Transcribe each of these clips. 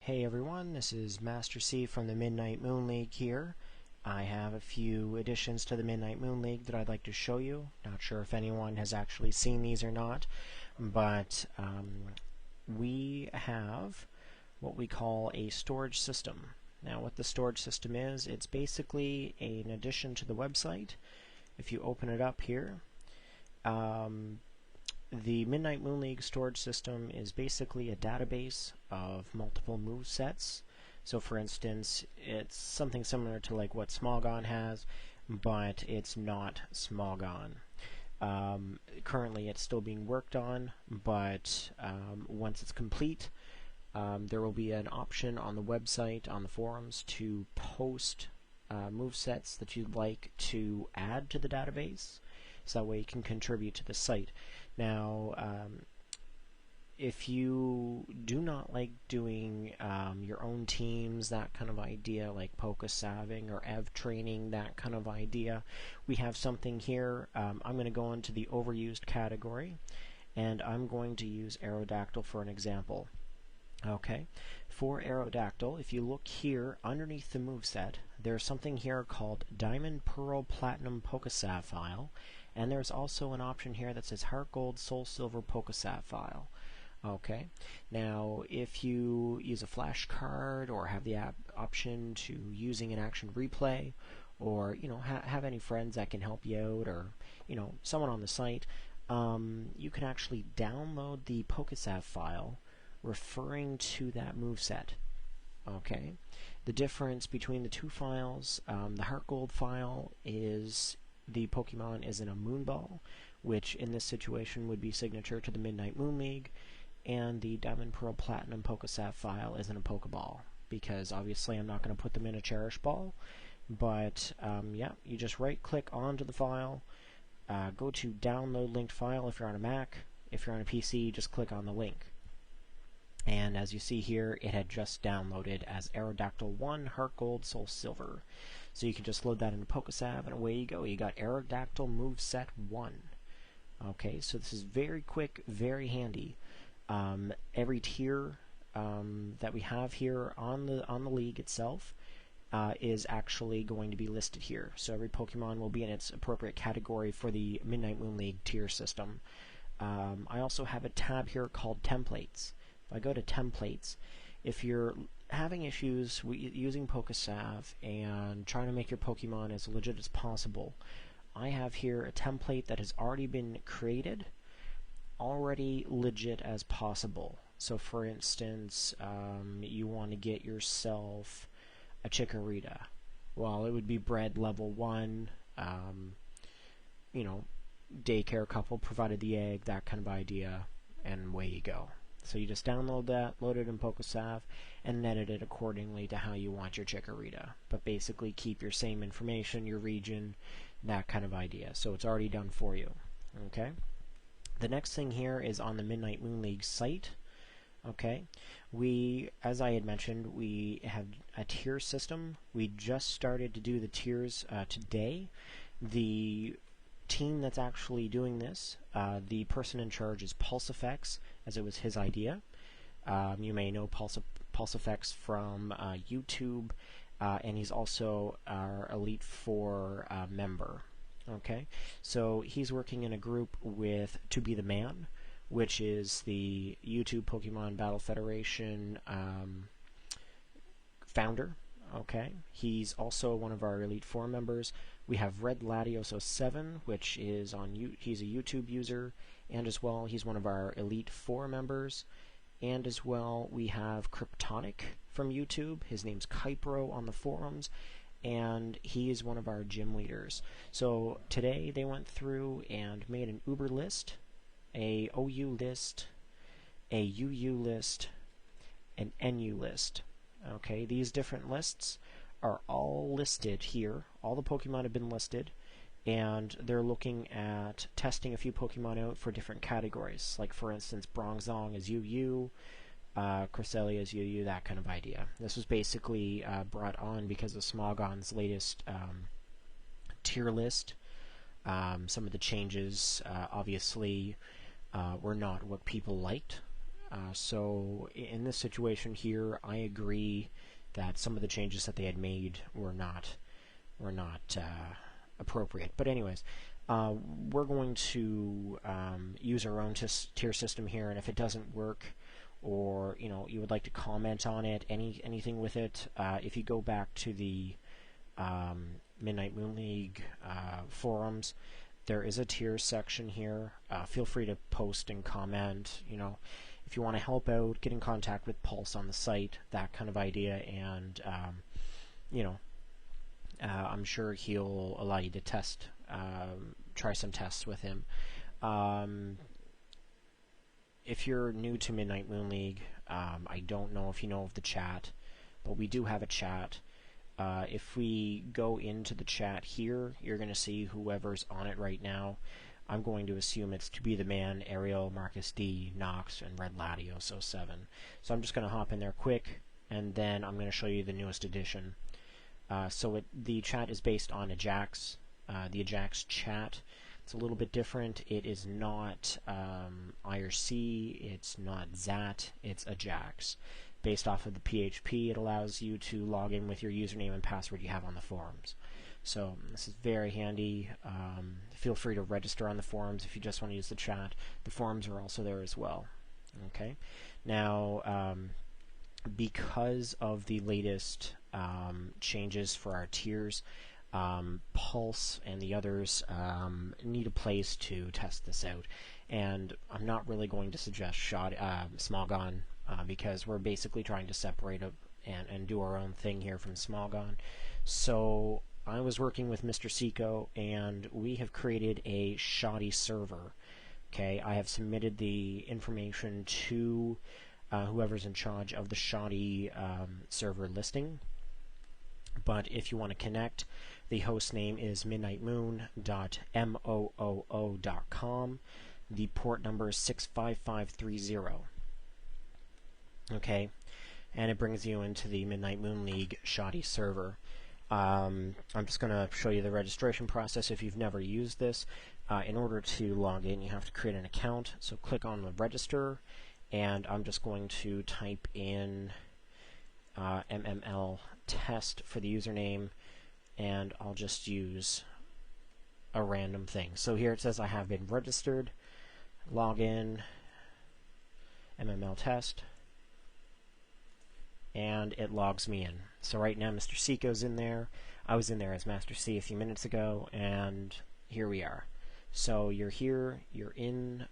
Hey everyone, this is Master C from the Midnight Moon League here. I have a few additions to the Midnight Moon League that I'd like to show you. Not sure if anyone has actually seen these or not, but we have what we call a storage system. Now what the storage system is, it's basically an addition to the website. If you open it up here, the Midnight Moon League storage system is basically a database of multiple movesets. So for instance, it's something similar to like what Smogon has, but it's not Smogon. Currently it's still being worked on, but once it's complete, there will be an option on the website, on the forums, to post movesets that you'd like to add to the database, so that way you can contribute to the site. Now, if you do not like doing your own teams, that kind of idea, like pokesaving or ev training, that kind of idea, we have something here. I'm going to go into the overused category, and I'm going to use Aerodactyl for an example. Okay, for Aerodactyl, if you look here underneath the moveset, there's something here called Diamond, Pearl, Platinum, Pokesav file, and there's also an option here that says Heart Gold, Soul Silver, Pokesav file. Okay, now if you use a flashcard or have the option to using an action replay, or have any friends that can help you out, or someone on the site, you can actually download the Pokesav file referring to that moveset. Okay, the difference between the two files, the Heart Gold file is the Pokemon is in a Moonball, which in this situation would be signature to the Midnight Moon League, and the Diamond, Pearl, Platinum Pokesav file is in a Pokeball, because obviously I'm not going to put them in a Cherish Ball, but yeah, you just right click onto the file, go to download linked file if you're on a Mac. If you're on a PC, just click on the link. And as you see here, it had just downloaded as Aerodactyl 1, Heart Gold, Soul Silver. So you can just load that into Pokesav, and away you go. You got Aerodactyl Moveset 1. Okay, so this is very quick, very handy. Every tier that we have here on the league itself is actually going to be listed here. So every Pokemon will be in its appropriate category for the Midnight Moon League tier system. I also have a tab here called Templates. If I go to Templates, if you're having issues using Pokesav and trying to make your Pokemon as legit as possible, I have here a template that has already been created, already legit as possible. So for instance, you want to get yourself a Chikorita. Well, it would be bred level 1, daycare couple provided the egg, that kind of idea, and away you go. So you just download that, load it in Pokesav, and edit it accordingly to how you want your Chikorita. But basically keep your same information, your region, that kind of idea. So it's already done for you. Okay. The next thing here is on the Midnight Moon League site. Okay. As I had mentioned, we have a tier system. We just started to do the tiers today. The team that's actually doing this, the person in charge is PulseFX, as it was his idea. You may know PulseFX from YouTube, and he's also our Elite Four member. Okay, so he's working in a group with To Be the Man, which is the YouTube Pokemon Battle Federation founder. Okay, he's also one of our Elite Four members. We have Red Latios 07, which is he's a YouTube user, and as well he's one of our Elite Four members. And as well we have Kryptonic from YouTube. His name's Kypro on the forums, and he is one of our gym leaders. So today they went through and made an Uber list, a OU list, a UU list, an NU list. Okay, these different lists are all listed here. All the Pokemon have been listed, and they're looking at testing a few Pokemon out for different categories. Like for instance, Bronzong is UU, Cresselia is UU, that kind of idea. This was basically brought on because of Smogon's latest tier list. Some of the changes obviously were not what people liked. So in this situation here, I agree that some of the changes that they had made were not appropriate. But anyways, we're going to use our own tier system here, and if it doesn't work, or you would like to comment on it, anything with it, if you go back to the Midnight Moon League forums, there is a tier section here. Feel free to post and comment. If you want to help out, get in contact with Pulse on the site, that kind of idea, and I'm sure he'll allow you to test, try some tests with him. If you're new to Midnight Moon League, I don't know if you know of the chat, but we do have a chat. If we go into the chat here, you're going to see whoever's on it right now. I'm going to assume it's To Be the Man, Ariel, Marcus D, Nox, and Red Latios 07. So I'm just going to hop in there quick, and then I'm going to show you the newest edition. The chat is based on Ajax, the Ajax chat. It's a little bit different. It is not IRC, it's not ZAT, it's Ajax. Based off of the PHP, it allows you to log in with your username and password you have on the forums. So this is very handy. Feel free to register on the forums if you just want to use the chat. The forums are also there as well. Okay. Now, because of the latest changes for our tiers, Pulse and the others need a place to test this out. And I'm not really going to suggest Smogon, because we're basically trying to separate and do our own thing here from Smogon. So I was working with Mr. Seco, and we have created a Shoddy server. Okay, I have submitted the information to whoever's in charge of the Shoddy server listing. But if you want to connect, the host name is midnightmoon.mooo.com. The port number is 65530. Okay, and it brings you into the Midnight Moon League Shoddy server. I'm just going to show you the registration process if you've never used this. In order to log in, you have to create an account. So click on the register, and I'm just going to type in MML test for the username, and I'll just use a random thing. So here it says I have been registered. Log in, MML test, and it logs me in. So right now Mr. Seco's in there. I was in there as Master C a few minutes ago, and here we are. So you're here, you're in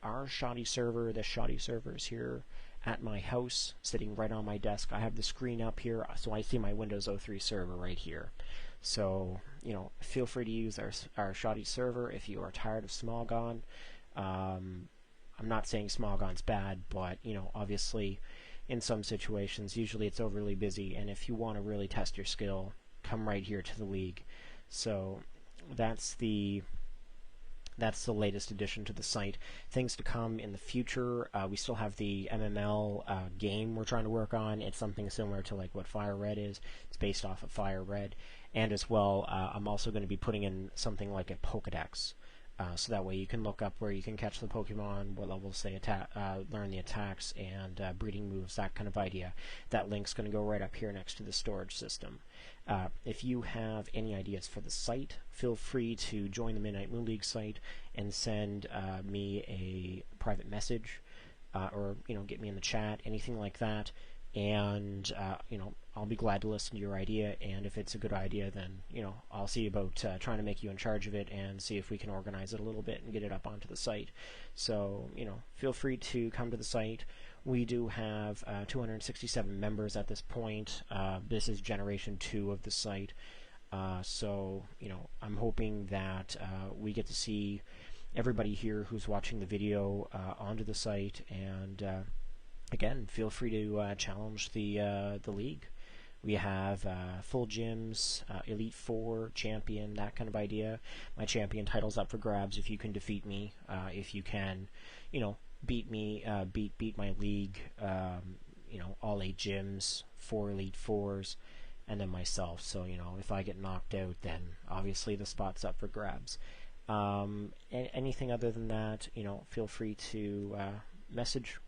our Shoddy server. The Shoddy server is here at my house, sitting right on my desk. I have the screen up here, so I see my Windows 03 server right here. So, feel free to use our Shoddy server if you are tired of Smogon. I'm not saying Smogon's bad, but, obviously, in some situations, usually it's overly busy, and if you want to really test your skill, come right here to the league. So, that's the latest addition to the site. Things to come in the future. We still have the MML game we're trying to work on. It's something similar to like what Fire Red is. It's based off of Fire Red. And as well, I'm also going to be putting in something like a Pokedex. So that way you can look up where you can catch the Pokemon, what levels they learn the attacks, and breeding moves, that kind of idea. That link's going to go right up here next to the storage system. If you have any ideas for the site, feel free to join the Midnight Moon League site and send me a private message, or get me in the chat, anything like that. And I'll be glad to listen to your idea, and if it's a good idea, then I'll see about trying to make you in charge of it and see if we can organize it a little bit and get it up onto the site. So feel free to come to the site. We do have 267 members at this point. This is generation 2 of the site. So I'm hoping that we get to see everybody here who's watching the video onto the site, and again, feel free to challenge the league. We have full gyms, Elite 4, Champion, that kind of idea. My Champion title's up for grabs if you can defeat me. If you can, beat me, beat my league, all 8 gyms, 4 Elite 4s, and then myself. So, if I get knocked out, then obviously the spot's up for grabs. Anything other than that, feel free to message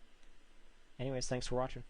Anyways, thanks for watching.